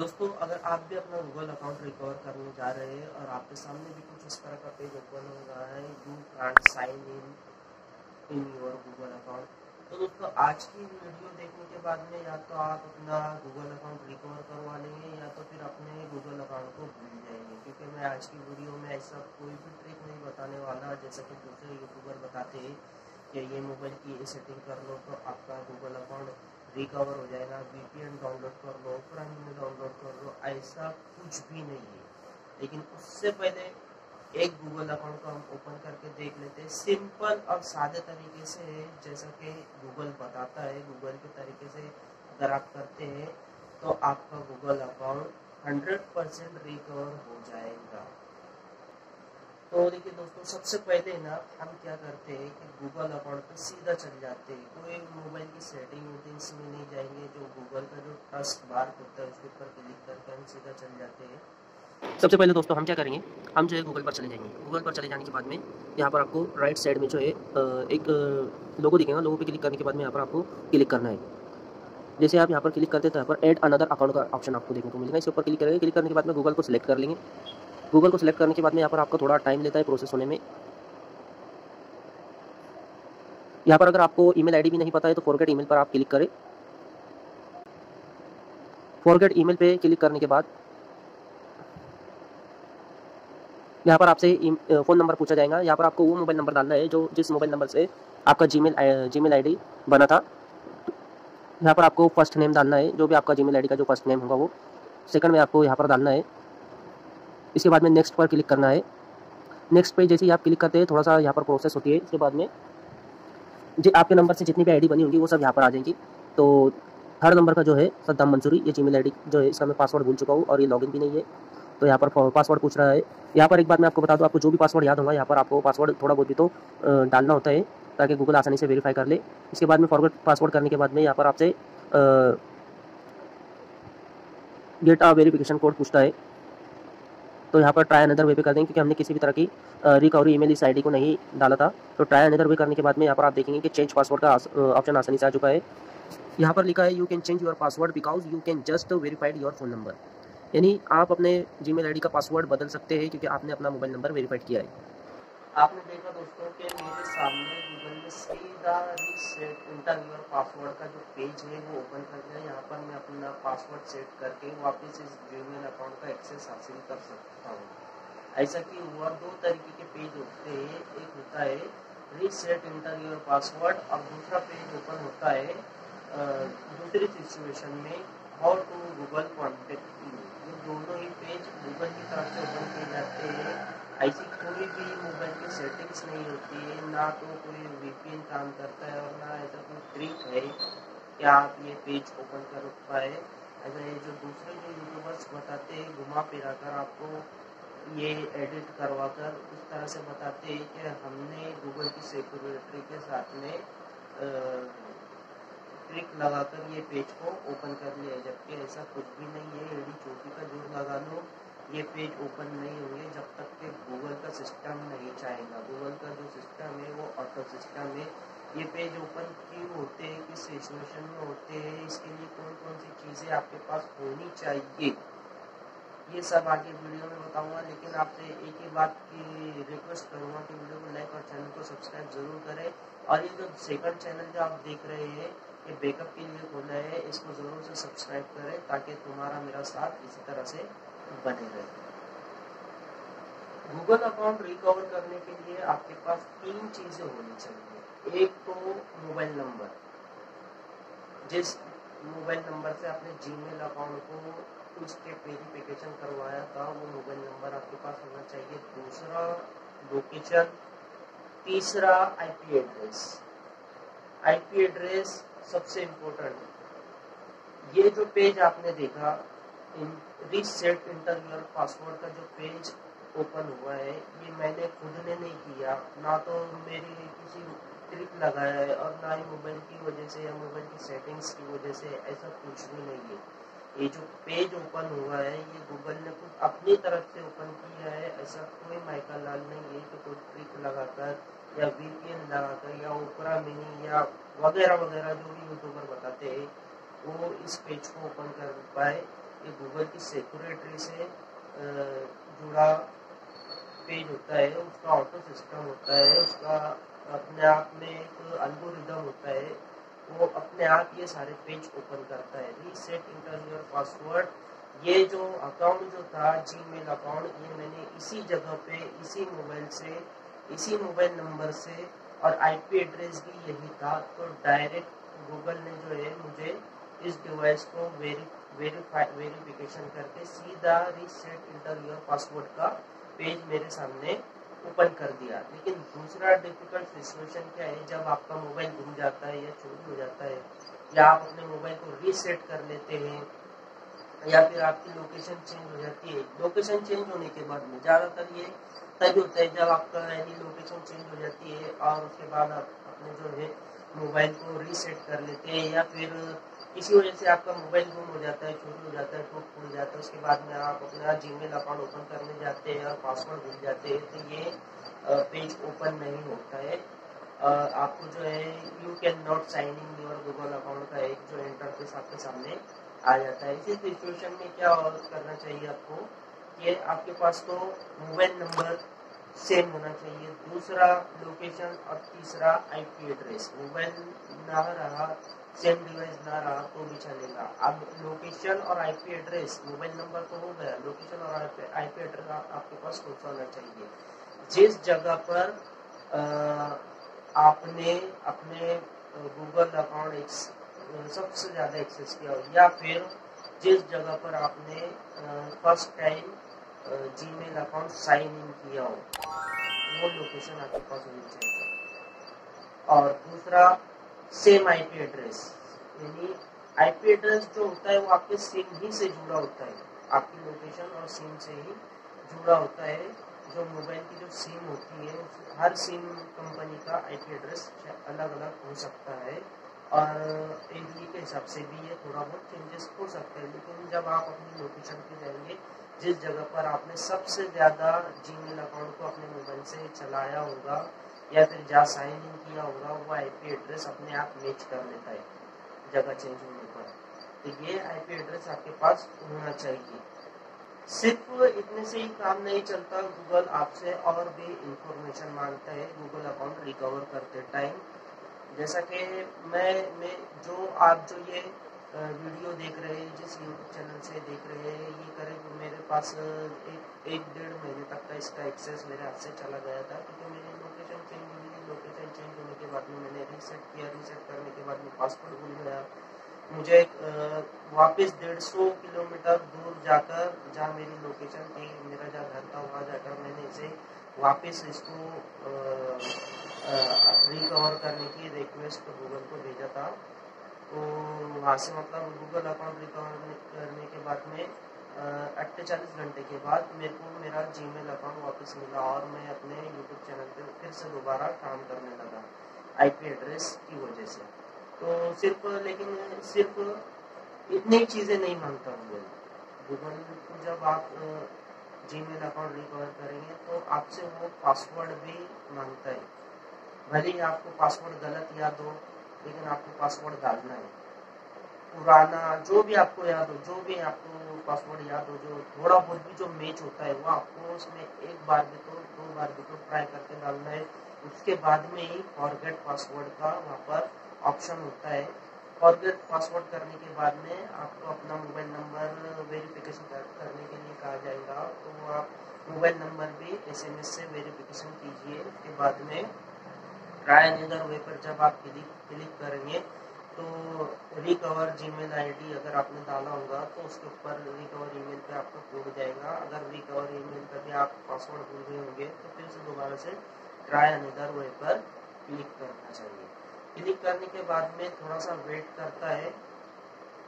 दोस्तों, अगर आप भी अपना गूगल अकाउंट रिकवर करने जा रहे हैं और आपके सामने भी कुछ इस तरह का पेज ओपन हो रहा है, you can't sign in your Google account. तो दोस्तों, आज की वीडियो देखने के बाद में या तो आप अपना गूगल अकाउंट रिकवर करवा लेंगे या तो फिर अपने गूगल अकाउंट को भूल जाएंगे, क्योंकि मैं आज की वीडियो में ऐसा कोई भी ट्रिक नहीं बताने वाला जैसा कि दूसरे यूट्यूबर बताते हैं कि ये मोबाइल की सेटिंग कर लो तो आपका गूगल अकाउंट रिकवर हो जाएगा, वीपीएन डाउनलोड कर लो, प्राइम में डाउनलोड कर लो। ऐसा कुछ भी नहीं है। लेकिन उससे पहले एक गूगल अकाउंट को हम ओपन करके देख लेते हैं, सिंपल और सादे तरीके से, जैसा कि गूगल बताता है। गूगल के तरीके से अगर आप करते हैं तो आपका गूगल अकाउंट 100% रिकवर हो जाएगा। तो देखिए दोस्तों, सबसे पहले ना हम क्या करते हैं कि गूगल अकाउंट पे सीधा चल जाते हैं, कोई मोबाइल की सेटिंग वेटिंग्स में नहीं जाएंगे। जो गूगल का जो टच बार होता है उसके ऊपर क्लिक करके हम सीधा चल जाते हैं। सबसे पहले दोस्तों हम क्या करेंगे, हम जो है गूगल पर चले जाएंगे। गूगल पर चले जाने के बाद में यहाँ पर आपको राइट साइड में जो है एक लोगो दिखेगा। लोगो पे क्लिक करने के बाद में यहाँ पर आपको क्लिक करना है। जैसे आप यहाँ पर क्लिक करते हैं तो यहाँ पर ऐड अनदर अकाउंट का ऑप्शन आपको देखने को मिलेगा। इसके ऊपर क्लिक करेंगे। क्लिक करने के बाद में गूगल को सिलेक्ट कर लेंगे। गूगल को सिलेक्ट करने के बाद में यहाँ पर आपको थोड़ा टाइम लेता है प्रोसेस होने में। यहाँ पर अगर आपको ईमेल आईडी भी नहीं पता है तो फॉरगेट ईमेल पर आप क्लिक करें। फॉरगेट ईमेल पे क्लिक करने के बाद यहाँ पर आपसे फ़ोन नंबर पूछा जाएगा। यहाँ पर आपको वो मोबाइल नंबर डालना है जो जिस मोबाइल नंबर से आपका जीमेल आईडी बना था। यहाँ पर आपको फर्स्ट नेम डालना है, जो भी आपका जीमेल आईडी का जो फर्स्ट नेम होगा वो। सेकंड में आपको यहाँ पर डालना है। इसके बाद में नेक्स्ट पर क्लिक करना है। नेक्स्ट पे जैसे ही आप क्लिक करते हैं थोड़ा सा यहाँ पर प्रोसेस होती है। इसके बाद में जी आपके नंबर से जितनी भी आईडी बनी होगी वो सब यहाँ पर आ जाएंगी। तो थर्ड नंबर का जो है सद्दाम मंसूरी, ये जीमेल आईडी जो है इसका मैं पासवर्ड भूल चुका हूँ और ये लॉगिन भी नहीं है। तो यहाँ पर पासवर्ड पूछ रहा है। यहाँ पर एक बात मैं आपको बता दूँ, आपको जो भी पासवर्ड याद होगा यहाँ पर आपको पासवर्ड थोड़ा बहुत भी तो डालना होता है ताकि गूगल आसानी से वेरीफाई कर ले। इसके बाद में फॉरवर्ड पासवर्ड करने के बाद में यहाँ पर आपसे गेट अ वेरिफिकेशन कोड पूछता है। तो यहाँ पर ट्राई अनदर वे पे कर देंगे, क्योंकि हमने किसी भी तरह की रिकवरी ईमेल इस आईडी को नहीं डाला था। तो ट्राई अनदर वे करने के बाद में यहाँ पर आप देखेंगे कि चेंज पासवर्ड का ऑप्शन आसानी से आ चुका है। यहाँ पर लिखा है you can change your password because you can just verified your phone number, यानी आप अपने जीमेल आईडी का पासवर्ड बदल सकते हैं क्योंकि आपने अपना मोबाइल नंबर वेरीफाइड किया है। आपने देखा दोस्तों कि मेरे सामने गूगल ने सीधा रीसेट इंटर योर पासवर्ड का जो पेज है वो ओपन कर दिया। यहाँ पर मैं अपना पासवर्ड सेट करके वापस इस जीमेल अकाउंट का एक्सेस हासिल कर सकता हूँ। ऐसा कि हुआ, दो तरीके के पेज होते हैं। एक होता है रीसेट इंटर योर पासवर्ड और दूसरा पेज ओपन होता है दूसरी सिचुएशन में how to Google contact you. ये दोनों ही पेज गूगल की तरफ से ओपन किए जाते हैं। ऐसी कोई भी मोबाइल की सेटिंग्स नहीं होती है, ना तो कोई वीपीएन काम करता है और ना ऐसा कोई ट्रिक है कि आप ये पेज ओपन कर पाए। ऐसा ये जो दूसरे जो यूट्यूबर्स बताते हैं घुमा फिरा कर आपको ये एडिट करवा कर उस तरह से बताते हैं कि हमने गूगल की सिक्योरिटी के साथ में ट्रिक लगाकर ये पेज को ओपन कर लिया, जबकि ऐसा कुछ भी नहीं है। एडी चोटी का जोर लगा लो, ये पेज ओपन नहीं होंगे जब तक कि गूगल का सिस्टम नहीं चाहेगा। गूगल का जो सिस्टम है वो ऑटो सिस्टम है। ये पेज ओपन क्यों होते हैं, किस सिचुएशन में होते हैं, इसके लिए कौन कौन सी चीज़ें आपके पास होनी चाहिए, ये सब आगे वीडियो में बताऊंगा। लेकिन आपसे एक ही बात की रिक्वेस्ट करूंगा कि वीडियो को लाइक और चैनल को सब्सक्राइब जरूर करें। और ये जो सेकंड चैनल जो आप देख रहे हैं ये बैकअप के लिए खोला है, इसको ज़रूर से सब्सक्राइब करें ताकि तुम्हारा मेरा साथ इसी तरह से बने रहे। गूगल अकाउंट रिकवर करने के लिए आपके पास तीन चीज़ें होनी चाहिए। एक तो मोबाइल नंबर, जिस मोबाइल नंबर से आपने जीमेल अकाउंट को उसके वेरिफिकेशन करवाया था वो मोबाइल नंबर आपके पास होना चाहिए। दूसरा लोकेशन, तीसरा आईपी एड्रेस। आईपी एड्रेस सबसे इम्पोर्टेंट। ये जो पेज आपने देखा रीसेट इंटर योर पासवर्ड का जो पेज ओपन हुआ है ये मैंने खुद ने नहीं किया, ना तो मेरी किसी ट्रिक लगाया है और ना ही मोबाइल की वजह से या मोबाइल की सेटिंग्स की वजह से, ऐसा कुछ भी नहीं है। ये जो पेज ओपन हुआ है ये गूगल ने खुद अपनी तरफ से ओपन किया है। ऐसा कोई माइका लाल नहीं है कि कोई ट्रिक लगाकर या वीपीएन लगाकर या ओपरा मिनी या वगैरह वगैरह जो भी यूट्यूबर बताते हैं वो इस पेज को ओपन कर पाए। ये गूगल की सिक्योरिटी से जुड़ा पेज होता है, उसका ऑटो सिस्टम होता है, उसका अपने आप में एक एल्गोरिदम होता है, वो अपने आप ये सारे पेज ओपन करता है। रीसेट इंटर योर पासवर्ड, ये जो अकाउंट जो था जीमेल अकाउंट, ये मैंने इसी जगह पे इसी मोबाइल से इसी मोबाइल नंबर से और आईपी एड्रेस भी यही था, तो डायरेक्ट गूगल ने जो है मुझे इस डिवाइस को वेरिफिकेशन करके सीधा रीसेट इंटर योर पासवर्ड का पेज मेरे सामने ओपन कर दिया। लेकिन दूसरा डिफिकल्ट सिचुएशन क्या है, जब आपका मोबाइल गुम जाता है या चोरी हो जाता है या आप अपने मोबाइल को रीसेट कर लेते हैं या फिर आपकी लोकेशन चेंज हो जाती है। लोकेशन चेंज होने के बाद में ज़्यादातर ये तभी होता है जब आपका यानी लोकेशन चेंज हो जाती है और उसके बाद आप अपने जो है मोबाइल को रीसेट कर लेते हैं या फिर किसी वजह से आपका मोबाइल गुम हो जाता है, चोरी हो जाता है, टूट जाता है, उसके बाद में आप अपना जीमेल अकाउंट ओपन करने जाते हैं और पासवर्ड भूल जाते हैं, तो ये पेज ओपन नहीं होता है। आपको जो है you can not sign in your Google account का एक जो इंटरफेस आपके सामने आ जाता है। इसी सिचुएशन में क्या करना चाहिए आपको कि आपके पास तो मोबाइल नंबर सेम होना चाहिए, दूसरा लोकेशन और तीसरा आईपी एड्रेस। मोबाइल ना रहा, सेम डिवाइस ना रहा तो भी चलेगा। अब लोकेशन और आईपी एड्रेस, मोबाइल नंबर तो हो गया, लोकेशन और आईपी एड्रेस आपके पास कौन सा होना चाहिए। जिस जगह पर आपने अपने गूगल अकाउंट सबसे ज़्यादा एक्सेस किया हो या फिर जिस जगह पर आपने first time Gmail account sign in किया हो, वो लोकेशन आपके पास होनी चाहिए। और दूसरा सेम आईपी एड्रेस, यानी आईपी एड्रेस जो होता है वो आपके सिम ही से जुड़ा होता है, आपकी लोकेशन और सिम से ही जुड़ा होता है। जो मोबाइल की जो सिम होती है, हर सिम कंपनी का आईपी एड्रेस अलग अलग हो सकता है और एरिया के हिसाब से भी ये थोड़ा बहुत चेंजेस हो सकता है। लेकिन जब आप अपनी लोकेशन पे जाएंगे, जिस जगह पर आपने सबसे ज़्यादा जीमेल अकाउंट को अपने मोबाइल से चलाया होगा या फिर जहाँ साइन इन किया होगा, वो आईपी एड्रेस अपने आप मैच कर लेता है जगह चेंज होने पर। तो ये आईपी एड्रेस आपके पास होना चाहिए। सिर्फ इतने से ही काम नहीं चलता, गूगल आपसे और भी इंफॉर्मेशन मांगता है गूगल अकाउंट रिकवर करते टाइम। जैसा कि मैं जो आप जो ये वीडियो देख रहे हैं, जिस यूट्यूब चैनल से देख रहे हैं, ये करीब मेरे पास एक डेढ़ महीने तक का इसका एक्सेस मेरे हाथ से चला गया था, क्योंकि मेरी लोकेशन चेंज हुई। लोकेशन चेंज होने के बाद में मैंने रीसेट किया, रीसेट करने के बाद में पासवर्ड भूल गया। मुझे वापस 150 किलोमीटर दूर जाकर, जहाँ मेरी लोकेशन थी, मेरा जहाँ घर था, वहाँ जाकर मैंने इसे वापस इसको रिकवर करने की रिक्वेस्ट गूगल को भेजा था। तो वहाँ से मतलब गूगल अकाउंट रिकवर करने के बाद में 48 घंटे के बाद मेरे को मेरा जीमेल अकाउंट वापस मिला और मैं अपने यूट्यूब चैनल पे फिर से दोबारा काम करने लगा आईपी एड्रेस की वजह से। तो सिर्फ इतनी चीज़ें नहीं मांगता गूगल को। जब आप जीमेल अकाउंट रिकवर करेंगे तो आपसे वो पासवर्ड भी मांगता है। भले ही आपको पासवर्ड गलत याद हो, लेकिन आपको पासवर्ड डालना है पुराना, जो भी आपको याद हो, जो भी आपको पासवर्ड याद हो, जो थोड़ा बहुत भी जो मैच होता है, वो आपको उसमें एक बार भी तो 2 बार भी तो ट्राई करके डालना है। उसके बाद में ही फॉरगेट पासवर्ड का वहाँ पर ऑप्शन होता है। फॉरगेट पासवर्ड करने के बाद में आपको अपना मोबाइल नंबर वेरिफिकेशन करने के लिए कहा जाएगा, तो आप मोबाइल नंबर भी SMS से वेरिफिकेशन कीजिए। उसके बाद में ट्राई अनदर वे पर जब आप क्लिक करेंगे तो रिकवर जीमेल आईडी अगर आपने डाला होगा तो उसके ऊपर रिकवर ईमेल पे आपका कोड जाएगा। अगर रिकवर ईमेल पर भी आप पासवर्ड भूल गए होंगे तो फिर से दोबारा से ट्राई अनदर वे पर क्लिक करना चाहिए। क्लिक करने के बाद में थोड़ा सा वेट करता है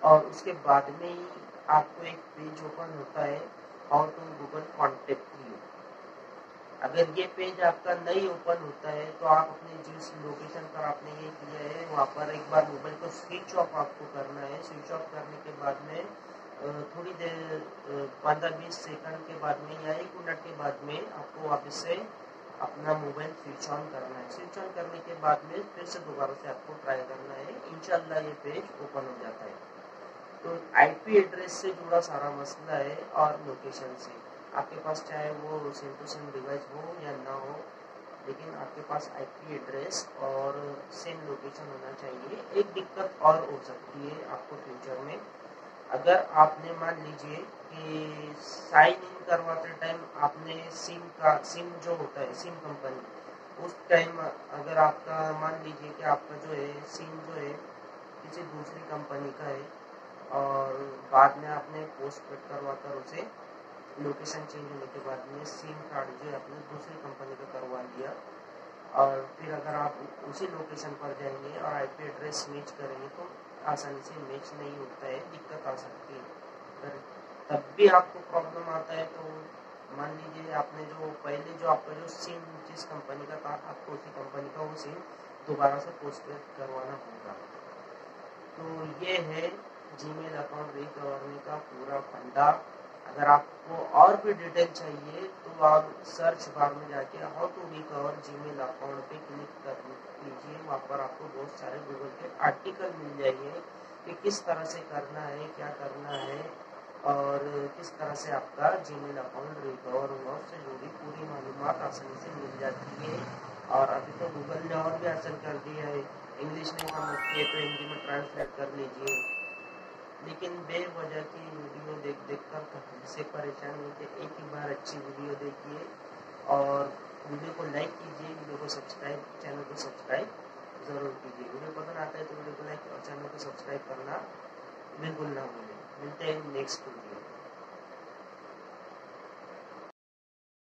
और उसके बाद में ही आपको एक पेज ओपन होता है, how to Google contact you. अगर ये पेज आपका नहीं ओपन होता है तो आप अपने जिस लोकेशन पर आपने ये किया है वहाँ पर एक बार मोबाइल को स्विच ऑफ आपको करना है। स्विच ऑफ करने के बाद में थोड़ी देर 15-20 सेकंड के बाद में या 1 मिनट के बाद में आपको वापस से अपना मोबाइल स्विच ऑन करना है। स्विच ऑन करने के बाद में फिर से दोबारा से आपको ट्राई करना है, इंशाल्लाह ये पेज ओपन हो जाता है। तो आईपी एड्रेस से जुड़ा सारा मसला है और लोकेशन से। आपके पास चाहे वो सेम टू सेम डिवाइस हो या ना हो, लेकिन आपके पास आईपी एड्रेस और सेम लोकेशन होना चाहिए। एक दिक्कत और हो सकती है आपको फ्यूचर में, अगर आपने मान लीजिए कि साइन इन करवाते टाइम आपने सिम जो होता है सिम कंपनी, उस टाइम अगर आपका मान लीजिए कि आपका जो है सिम जो है किसी दूसरी कंपनी का है और बाद में आपने पोस्ट पेड करवा कर उसे लोकेशन चेंज होने के बाद में सिम कार्ड जो आपने दूसरी कंपनी का करवा लिया, और फिर अगर आप उसी लोकेशन पर जाएंगे और आईपी एड्रेस मैच करेंगे तो आसानी से मैच नहीं होता है, दिक्कत आ सकती है। अगर तब भी आपको प्रॉब्लम आता है तो मान लीजिए आपने जो पहले जो आपका जो सिम जिस कंपनी का था, आपको उसी कंपनी का वो सिम दोबारा से पोस्टपेड करवाना होगा। तो ये है जीमेल अकाउंट रिकवरी का पूरा फंडा। अगर आपको और भी डिटेल चाहिए तो आप सर्च बार में जाके how to recover Gmail account पे क्लिक कर लीजिए। वहाँ पर आपको बहुत सारे गूगल के आर्टिकल मिल जाएंगे कि किस तरह से करना है, क्या करना है और किस तरह से आपका जीमेल अकाउंट रिकवर हुआ, उससे जुड़ी पूरी मालूमात आसानी से मिल जाती है। और अभी तो गूगल ने और भी आसान कर दिया है, इंग्लिश में समझती है तो हिंदी में ट्रांसलेट कर लीजिए। लेकिन बेवजह की वीडियो देख देख कर कहीं से परेशान होते, एक ही बार अच्छी वीडियो देखिए और वीडियो को लाइक कीजिए, वीडियो को सब्सक्राइब, चैनल को सब्सक्राइब ज़रूर कीजिए। वीडियो पसंद आता है तो वीडियो को लाइक और चैनल को सब्सक्राइब करना बिल्कुल ना भूलें। मिलते हैं नेक्स्ट वीडियो।